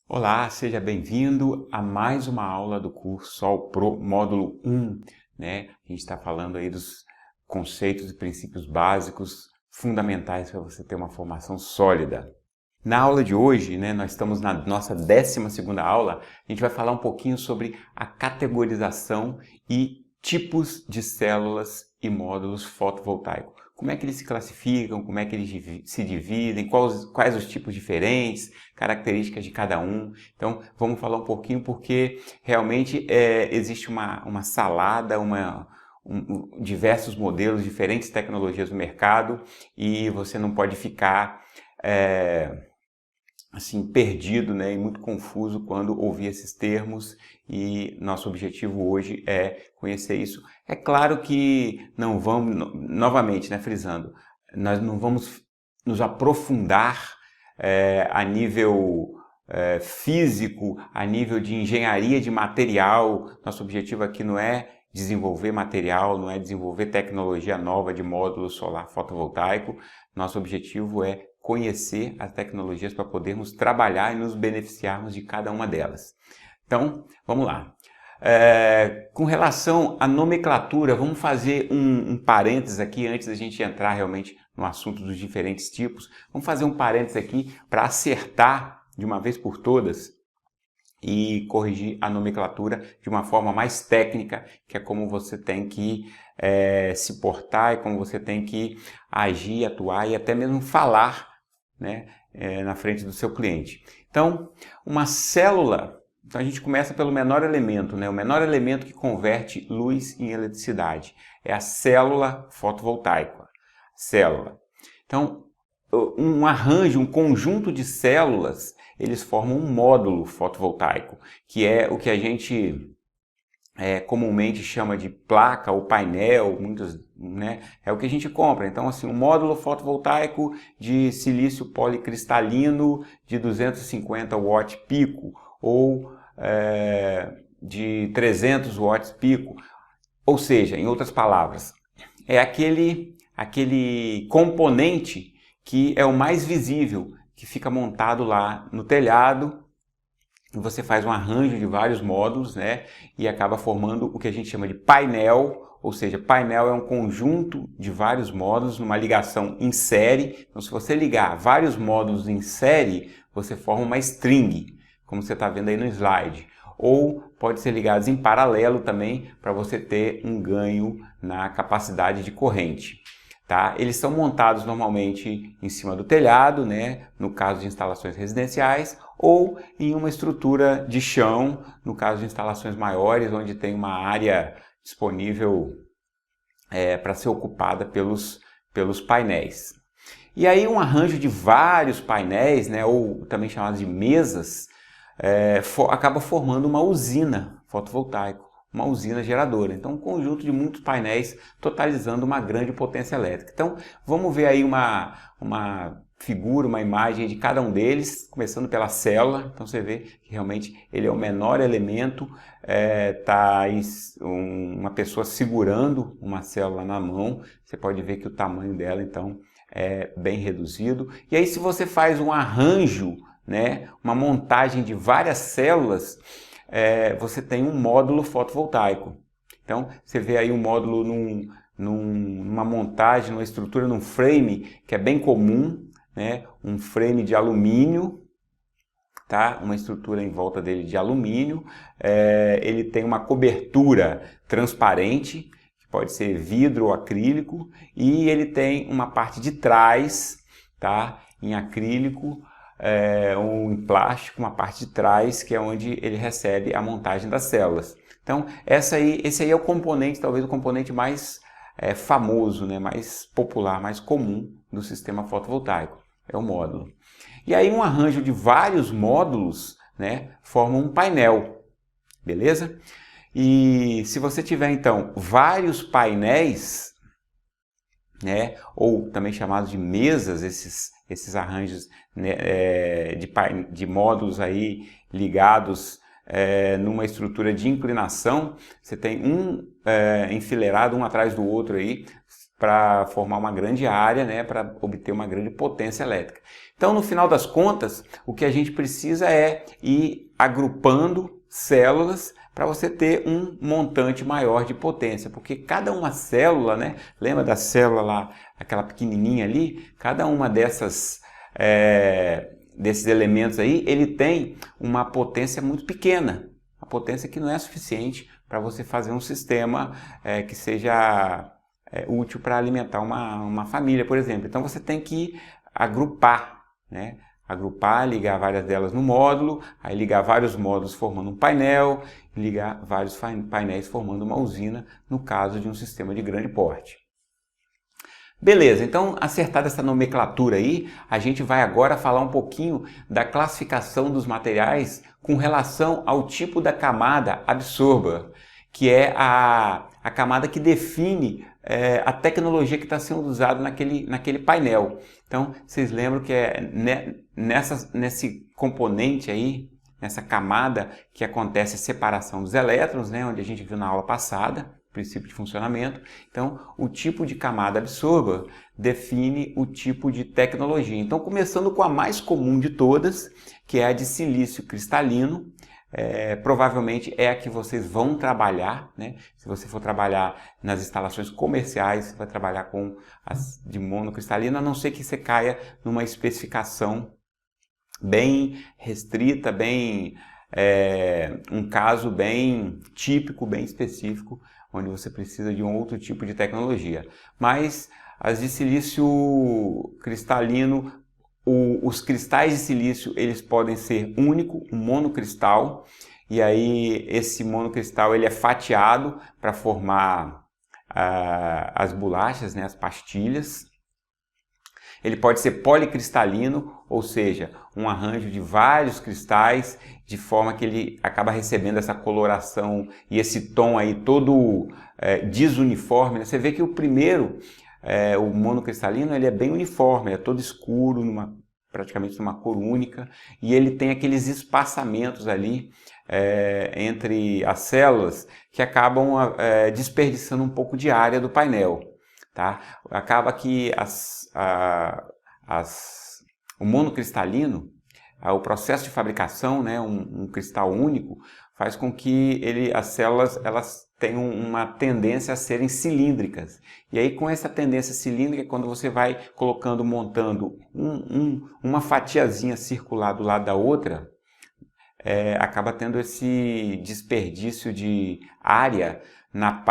Olá, seja bem-vindo a mais uma aula do curso Sol Pro módulo 1, né? A gente está falando aí dos conceitos e princípios básicos fundamentais para você ter uma formação sólida. Na aula de hoje, né, nós estamos na nossa 12ª aula, a gente vai falar um pouquinho sobre a categorização e tipos de células e módulos fotovoltaicos. Como é que eles se classificam, como é que eles se dividem, quais os tipos diferentes, características de cada um. Então, vamos falar um pouquinho porque realmente existe uma salada, diversos modelos, diferentes tecnologias no mercado e você não pode ficar assim, perdido, né, e muito confuso quando ouvir esses termos, e nosso objetivo hoje é conhecer isso. É claro que não vamos, novamente, né, frisando, nós não vamos nos aprofundar a nível físico, a nível de engenharia de material. Nosso objetivo aqui não é desenvolver material, não é desenvolver tecnologia nova de módulo solar fotovoltaico. Nosso objetivo é conhecer as tecnologias para podermos trabalhar e nos beneficiarmos de cada uma delas. Então, vamos lá. Com relação à nomenclatura, vamos fazer um parênteses aqui antes da gente entrar realmente no assunto dos diferentes tipos. Vamos fazer um parênteses aqui para acertar de uma vez por todas e corrigir a nomenclatura de uma forma mais técnica, que é como você tem que se portar e como você tem que agir, atuar e até mesmo falar, né, na frente do seu cliente. Então, uma célula, então a gente começa pelo menor elemento, né? O menor elemento que converte luz em eletricidade é a célula fotovoltaica. Célula. Então, um arranjo, um conjunto de células, eles formam um módulo fotovoltaico, que é o que a gente comumente chama de placa ou painel, muitos, né? É o que a gente compra. Então, assim, um módulo fotovoltaico de silício policristalino de 250 watts pico ou de 300 watts pico. Ou seja, em outras palavras, é aquele componente que é o mais visível, que fica montado lá no telhado. Você faz um arranjo de vários módulos, né, e acaba formando o que a gente chama de painel, ou seja, painel é um conjunto de vários módulos numa ligação em série. Então, se você ligar vários módulos em série, você forma uma string, como você está vendo aí no slide. Ou pode ser ligados em paralelo também, para você ter um ganho na capacidade de corrente. Tá? Eles são montados normalmente em cima do telhado, né, no caso de instalações residenciais, ou em uma estrutura de chão, no caso de instalações maiores, onde tem uma área disponível para ser ocupada pelos painéis. E aí um arranjo de vários painéis, né, ou também chamados de mesas, acaba formando uma usina fotovoltaica, uma usina geradora. Então, um conjunto de muitos painéis totalizando uma grande potência elétrica. Então, vamos ver aí uma figura, uma imagem de cada um deles, começando pela célula. Então, você vê que realmente ele é o menor elemento, tá aí uma pessoa segurando uma célula na mão. Você pode ver que o tamanho dela, então, é bem reduzido. E aí, se você faz um arranjo, né, uma montagem de várias células, você tem um módulo fotovoltaico. Então, você vê aí um módulo numa montagem, numa estrutura, num frame, que é bem comum, né? Um frame de alumínio, tá? Uma estrutura em volta dele de alumínio. Ele tem uma cobertura transparente, que pode ser vidro ou acrílico, e ele tem uma parte de trás, tá? Em acrílico, ou em plástico, uma parte de trás, que é onde ele recebe a montagem das células. Então, esse aí é o componente, talvez o componente mais famoso, né, mais popular, mais comum do sistema fotovoltaico, é o módulo. E aí um arranjo de vários módulos, né, forma um painel, beleza? E se você tiver então vários painéis, né, ou também chamados de mesas, esses arranjos, né, de módulos aí ligados numa estrutura de inclinação, você tem um enfileirado um atrás do outro aí, para formar uma grande área, né, para obter uma grande potência elétrica. Então, no final das contas, o que a gente precisa é ir agrupando células para você ter um montante maior de potência, porque cada uma célula, né, lembra da célula lá, aquela pequenininha ali, cada uma desses elementos aí, ele tem uma potência muito pequena, a potência que não é suficiente para você fazer um sistema que seja útil para alimentar uma família, por exemplo. Então você tem que agrupar, né? Agrupar, ligar várias delas no módulo, aí ligar vários módulos formando um painel, ligar vários painéis formando uma usina, no caso de um sistema de grande porte. Beleza, então acertada essa nomenclatura aí, a gente vai agora falar um pouquinho da classificação dos materiais com relação ao tipo da camada absorber, que é a camada que define a tecnologia que está sendo usada naquele painel. Então, vocês lembram que nesse componente aí, nessa camada que acontece a separação dos elétrons, né, onde a gente viu na aula passada, princípio de funcionamento. Então, o tipo de camada absorber define o tipo de tecnologia. Então, começando com a mais comum de todas, que é a de silício cristalino. Provavelmente é a que vocês vão trabalhar, né? Se você for trabalhar nas instalações comerciais, você vai trabalhar com as de monocristalina, a não ser que você caia numa especificação bem restrita, um caso bem típico, bem específico, onde você precisa de um outro tipo de tecnologia. Mas as de silício cristalino, os cristais de silício, eles podem ser único, um monocristal, e aí esse monocristal ele é fatiado para formar as bolachas, né, as pastilhas. Ele pode ser policristalino, ou seja, um arranjo de vários cristais, de forma que ele acaba recebendo essa coloração e esse tom aí todo desuniforme. Você vê que o primeiro, o monocristalino, ele é bem uniforme, é todo escuro, praticamente numa cor única, e ele tem aqueles espaçamentos ali entre as células que acabam desperdiçando um pouco de área do painel. Tá? Acaba que o monocristalino, o processo de fabricação, né, um cristal único, faz com que as células elas tenham uma tendência a serem cilíndricas. E aí, com essa tendência cilíndrica, quando você vai montando uma fatiazinha circular do lado da outra, acaba tendo esse desperdício de área na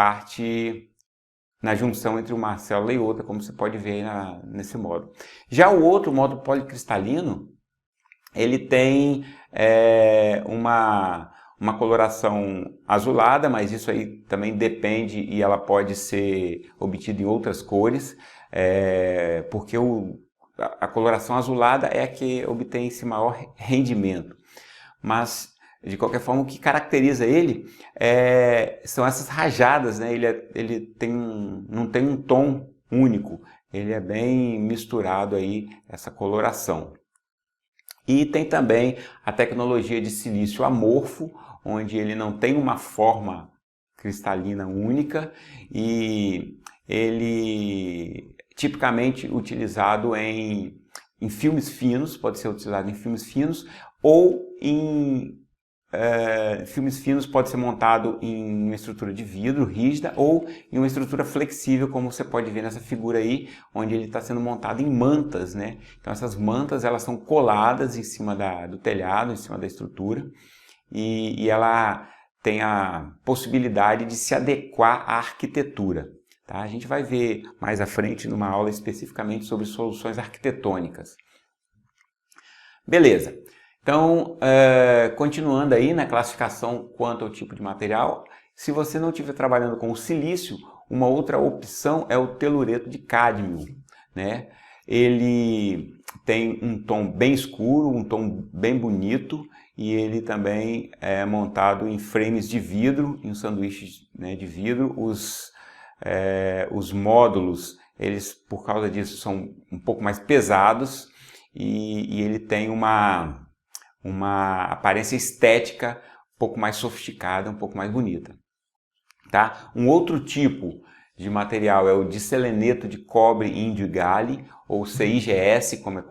junção entre uma célula e outra, como você pode ver nesse módulo. Já o outro módulo policristalino, ele tem uma coloração azulada, mas isso aí também depende e ela pode ser obtida em outras cores, porque a coloração azulada é a que obtém esse maior rendimento. Mas, de qualquer forma, o que caracteriza ele são essas rajadas, né? Ele não tem um tom único, ele é bem misturado aí, essa coloração. E tem também a tecnologia de silício amorfo, onde ele não tem uma forma cristalina única e ele tipicamente utilizado em filmes finos, pode ser utilizado em filmes finos ou filmes finos pode ser montado em uma estrutura de vidro rígida ou em uma estrutura flexível, como você pode ver nessa figura aí, onde ele está sendo montado em mantas, né? Então essas mantas elas são coladas em cima do telhado, em cima da estrutura, e ela tem a possibilidade de se adequar à arquitetura. Tá? A gente vai ver mais à frente numa aula especificamente sobre soluções arquitetônicas. Beleza. Então, continuando aí na classificação quanto ao tipo de material, se você não estiver trabalhando com o silício, uma outra opção é o telureto de cádmio, né? Ele tem um tom bem escuro, um tom bem bonito, e ele também é montado em frames de vidro, em sanduíches, né, de vidro. Os módulos, eles por causa disso são um pouco mais pesados e ele tem uma aparência estética um pouco mais sofisticada, um pouco mais bonita. Tá? Um outro tipo de material é o diseleneto de cobre, índio e galho, ou CIGS, como é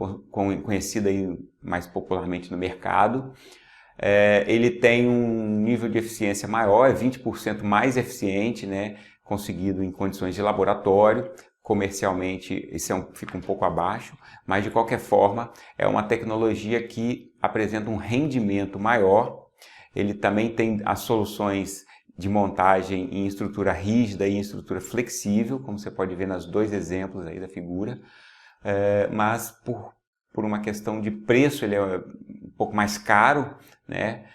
conhecido aí mais popularmente no mercado. Ele tem um nível de eficiência maior, é 20% mais eficiente, né, conseguido em condições de laboratório. Comercialmente, fica um pouco abaixo, mas de qualquer forma é uma tecnologia que apresenta um rendimento maior. Ele também tem as soluções de montagem em estrutura rígida e em estrutura flexível, como você pode ver nos dois exemplos aí da figura, mas por uma questão de preço ele é um pouco mais caro, né?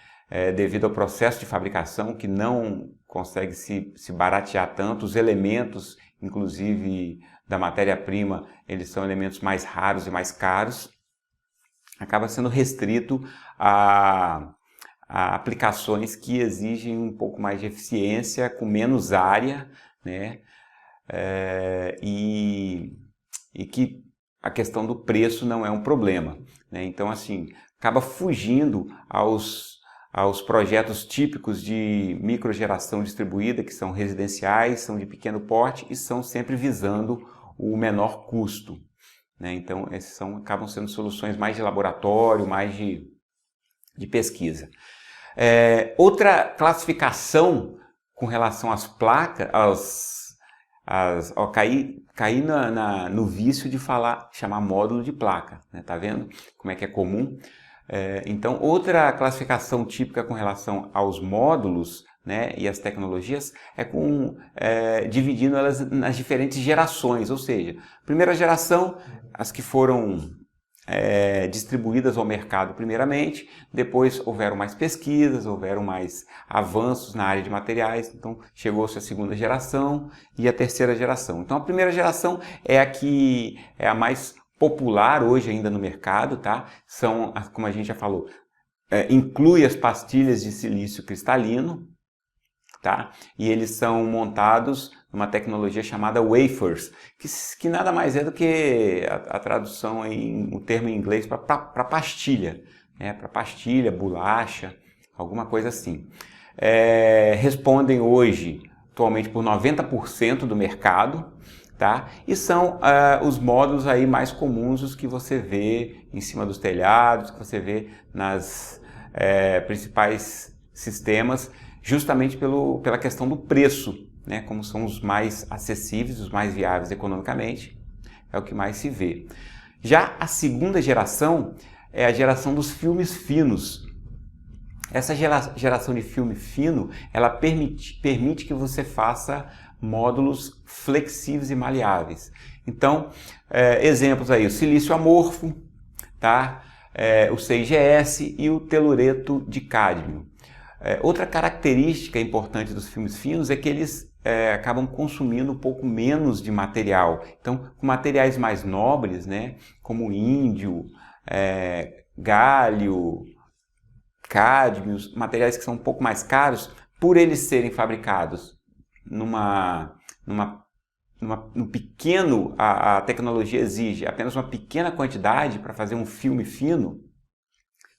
Devido ao processo de fabricação que não consegue se baratear tanto. Os elementos, inclusive da matéria-prima, eles são elementos mais raros e mais caros. Acaba sendo restrito a aplicações que exigem um pouco mais de eficiência, com menos área, né? E que a questão do preço não é um problema, né? Então, assim, acaba fugindo aos projetos típicos de microgeração distribuída, que são residenciais, são de pequeno porte e são sempre visando o menor custo, né? Então, esses acabam sendo soluções mais de laboratório, mais de pesquisa. Outra classificação com relação às placas, caí no vício de chamar módulo de placa, né? Tá vendo como é que é comum? Então, outra classificação típica com relação aos módulos, né, e as tecnologias dividindo elas nas diferentes gerações, ou seja, primeira geração, as que foram distribuídas ao mercado primeiramente, depois houveram mais pesquisas, houveram mais avanços na área de materiais, então chegou-se a segunda geração e a terceira geração. Então a primeira geração é a que é a mais popular hoje ainda no mercado, tá? São, como a gente já falou, inclui as pastilhas de silício cristalino, tá? E eles são montados numa tecnologia chamada wafers, que nada mais é do que a tradução o termo em inglês para pastilha, né? Para pastilha, bolacha, alguma coisa assim. Respondem hoje, atualmente, por 90% do mercado, tá? E são os módulos aí mais comuns, os que você vê em cima dos telhados, que você vê nas principais sistemas, justamente pela questão do preço, né? Como são os mais acessíveis, os mais viáveis economicamente, é o que mais se vê. Já a segunda geração é a geração dos filmes finos. Essa geração de filme fino, ela permite que você faça módulos flexíveis e maleáveis. Então, exemplos aí, o silício amorfo, tá? O CIGS e o telureto de cádmio. Outra característica importante dos filmes finos é que eles acabam consumindo um pouco menos de material. Então, com materiais mais nobres, né, como índio, galho, cádmios, materiais que são um pouco mais caros, por eles serem fabricados no pequeno, a tecnologia exige apenas uma pequena quantidade para fazer um filme fino.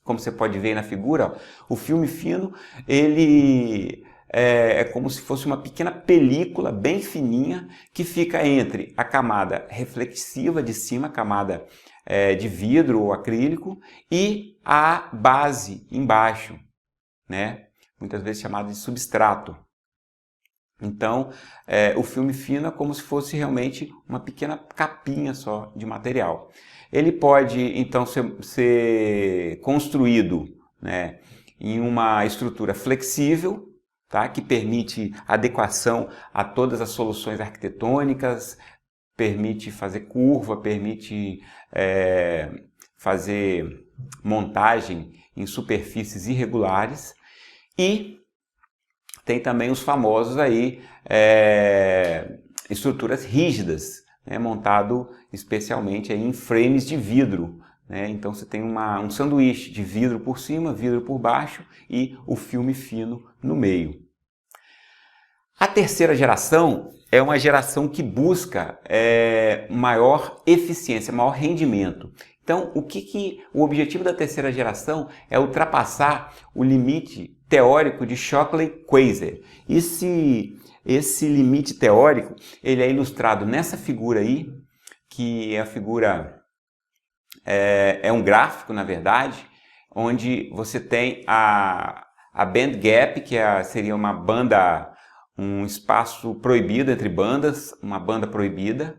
Como você pode ver na figura, ó, o filme fino ele é como se fosse uma pequena película bem fininha que fica entre a camada reflexiva de cima, a camada de vidro ou acrílico, e a base embaixo, né? Muitas vezes chamada de substrato. Então, o filme fino é como se fosse realmente uma pequena capinha só de material. Ele pode, então, ser construído, né, em uma estrutura flexível, tá, que permite adequação a todas as soluções arquitetônicas, permite fazer curva, permite fazer montagem em superfícies irregulares, e tem também os famosos aí, estruturas rígidas, né, montado especialmente aí em frames de vidro, né? Então você tem um sanduíche de vidro por cima, vidro por baixo e o filme fino no meio. A terceira geração é uma geração que busca maior eficiência, maior rendimento. Então, o objetivo da terceira geração é ultrapassar o limite teórico de Shockley-Queisser. esse limite teórico, ele é ilustrado nessa figura aí, que é a figura, é um gráfico, na verdade, onde você tem a band gap, que seria uma banda, um espaço proibido entre bandas, uma banda proibida,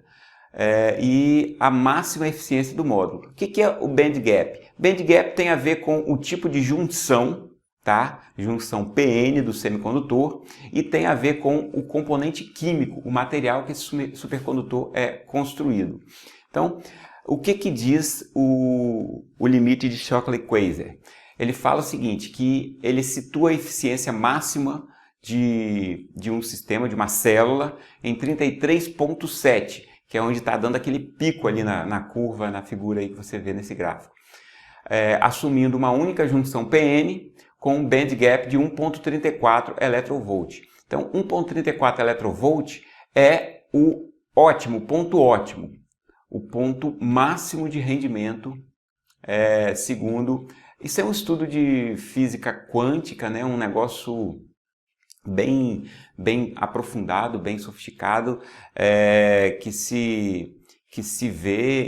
e a máxima eficiência do módulo. O que é o band gap? Band gap tem a ver com o tipo de junção, tá? Junção PN do semicondutor, e tem a ver com o componente químico, o material que esse supercondutor é construído. Então, o que diz o limite de Shockley-Queisser? Ele fala o seguinte, que ele situa a eficiência máxima de um sistema, de uma célula, em 33,7, que é onde está dando aquele pico ali na curva, na figura aí que você vê nesse gráfico. Assumindo uma única junção PN com um band gap de 1,34 electrovolt. Então, 1,34 electrovolt é o ótimo, o ponto máximo de rendimento, segundo... Isso é um estudo de física quântica, né? Um negócio bem aprofundado, bem sofisticado, que se vê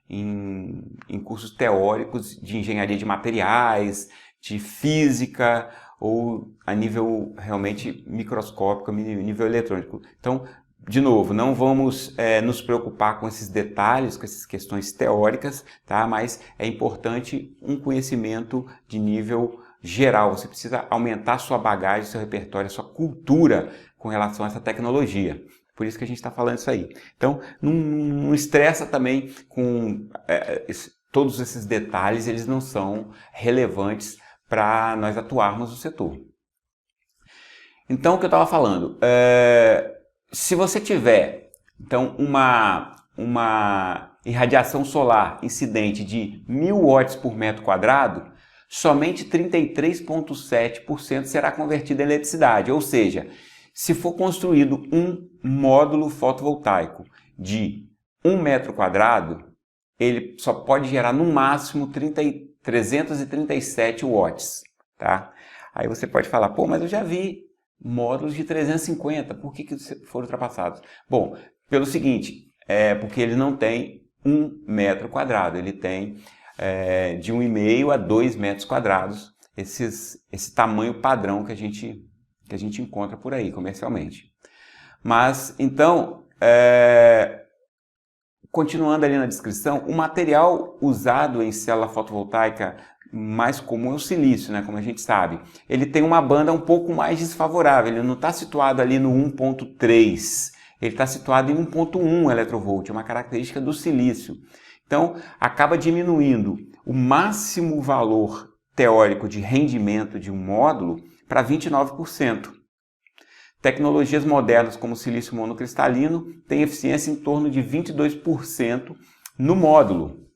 em cursos teóricos de engenharia de materiais, de física, ou a nível realmente microscópico, nível eletrônico. Então, de novo, não vamos nos preocupar com esses detalhes, com essas questões teóricas, tá? Mas é importante um conhecimento de nível geral. Você precisa aumentar sua bagagem, seu repertório, sua cultura com relação a essa tecnologia. Por isso que a gente está falando isso aí. Então, não estressa também com todos esses detalhes, eles não são relevantes para nós atuarmos no setor. Então, o que eu estava falando, se você tiver então, uma irradiação solar incidente de 1000 watts por metro quadrado, somente 33,7% será convertido em eletricidade. Ou seja, se for construído um módulo fotovoltaico de 1 metro quadrado, ele só pode gerar no máximo 337 watts. Tá? Aí você pode falar, pô, mas eu já vi módulos de 350, por que foram ultrapassados? Bom, pelo seguinte, porque ele não tem 1 metro quadrado, ele tem de 1,5 a 2 metros quadrados, esse tamanho padrão que a gente encontra por aí comercialmente. Mas, então, continuando ali na descrição, o material usado em célula fotovoltaica mais comum é o silício, né? Como a gente sabe. Ele tem uma banda um pouco mais desfavorável, ele não está situado ali no 1,3, ele está situado em 1,1 electrovolt, é uma característica do silício. Então, acaba diminuindo o máximo valor teórico de rendimento de um módulo para 29%. Tecnologias modernas como o silício monocristalino têm eficiência em torno de 22% no módulo.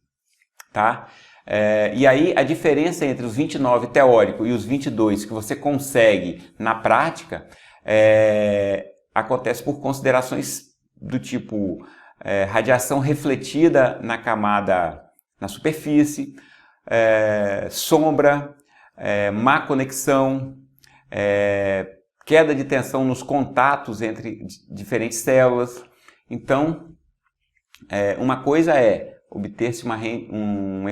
Tá? E aí a diferença entre os 29 teórico e os 22 que você consegue na prática acontece por considerações do tipo radiação refletida na camada, na superfície, sombra, má conexão, queda de tensão nos contatos entre diferentes células. Então, uma coisa é obter-se uma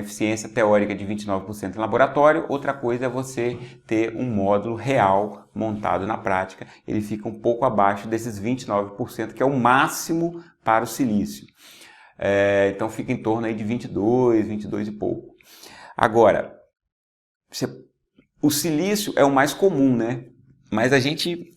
eficiência teórica de 29% em laboratório, outra coisa é você ter um módulo real montado na prática. Ele fica um pouco abaixo desses 29%, que é o máximo para o silício. Então fica em torno aí de 22 e pouco. Agora, o silício é o mais comum, né? Mas a gente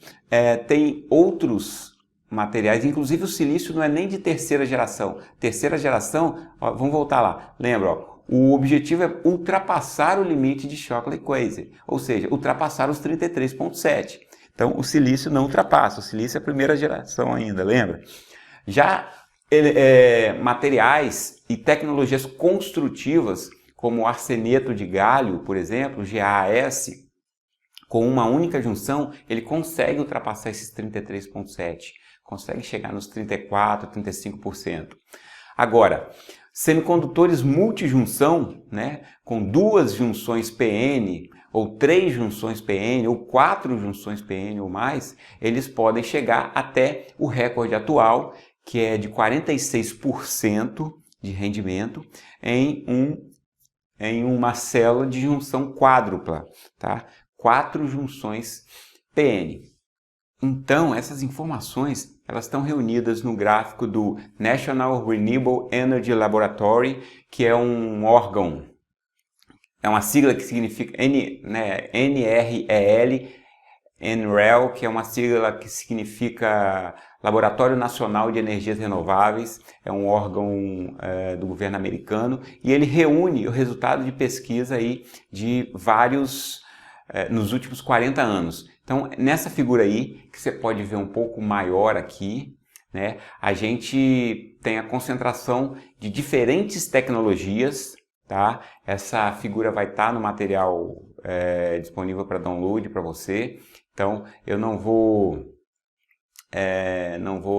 tem outros materiais, inclusive o silício não é nem de terceira geração. Terceira geração, ó, vamos voltar lá, lembra, ó, o objetivo é ultrapassar o limite de Shockley-Queisser, ou seja, ultrapassar os 33,7. Então o silício não ultrapassa, o silício é a primeira geração ainda, lembra? Já materiais e tecnologias construtivas, como o arseneto de galho, por exemplo, GaAs, com uma única junção, ele consegue ultrapassar esses 33,7%. Consegue chegar nos 34%, 35%. Agora, semicondutores multijunção, né, com duas junções PN, ou 3 junções PN, ou 4 junções PN ou mais, eles podem chegar até o recorde atual, que é de 46% de rendimento em uma célula de junção quádrupla, tá? 4 junções PN. Então, essas informações elas estão reunidas no gráfico do National Renewable Energy Laboratory, que é um órgão, é uma sigla que significa NREL, NREL, que é uma sigla que significa Laboratório Nacional de Energias Renováveis, é um órgão do governo americano, e ele reúne o resultado de pesquisa aí de vários, nos últimos 40 anos. Então, nessa figura aí, que você pode ver um pouco maior aqui, né, a gente tem a concentração de diferentes tecnologias, tá? Essa figura vai estar no material disponível para download para você. Então, eu não vou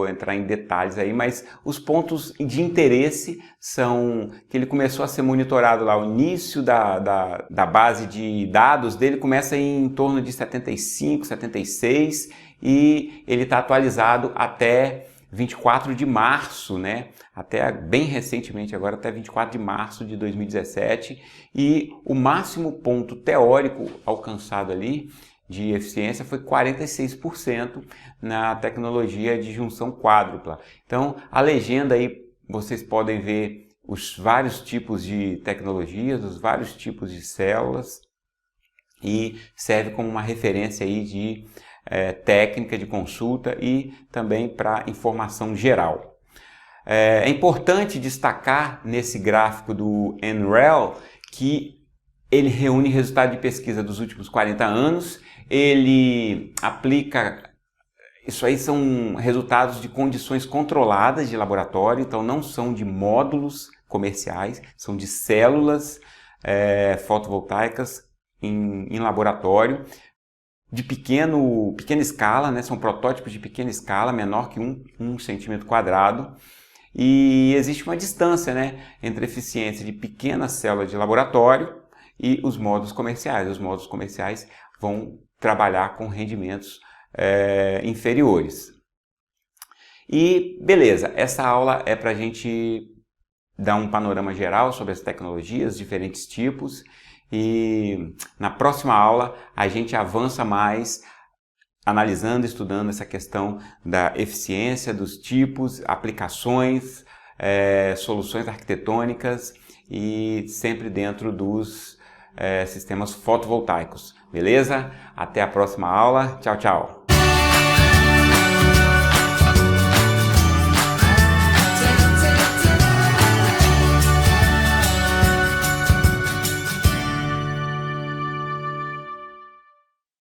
entrar em detalhes aí, mas os pontos de interesse são que ele começou a ser monitorado lá, o início da base de dados dele começa em torno de 75, 76 e ele está atualizado até 24 de março, né? Até bem recentemente, agora até 24 de março de 2017, e o máximo ponto teórico alcançado ali de eficiência foi 46% na tecnologia de junção quádrupla. Então, a legenda aí, vocês podem ver os vários tipos de tecnologias, os vários tipos de células, e serve como uma referência aí de técnica de consulta e também para informação geral. É importante destacar nesse gráfico do NREL que ele reúne resultado de pesquisa dos últimos 40 anos, ele aplica, isso aí são resultados de condições controladas de laboratório, então não são de módulos comerciais, são de células fotovoltaicas em laboratório, de pequena escala, né? São protótipos de pequena escala, menor que 1 centímetro quadrado, e existe uma distância, né, entre a eficiência de pequena célula de laboratório e os módulos comerciais. Os módulos comerciais vão trabalhar com rendimentos inferiores. E beleza, essa aula é para a gente dar um panorama geral sobre as tecnologias, diferentes tipos, e na próxima aula a gente avança mais analisando, estudando essa questão da eficiência, dos tipos, aplicações, soluções arquitetônicas e sempre dentro dos sistemas fotovoltaicos. Beleza? Até a próxima aula. Tchau, tchau!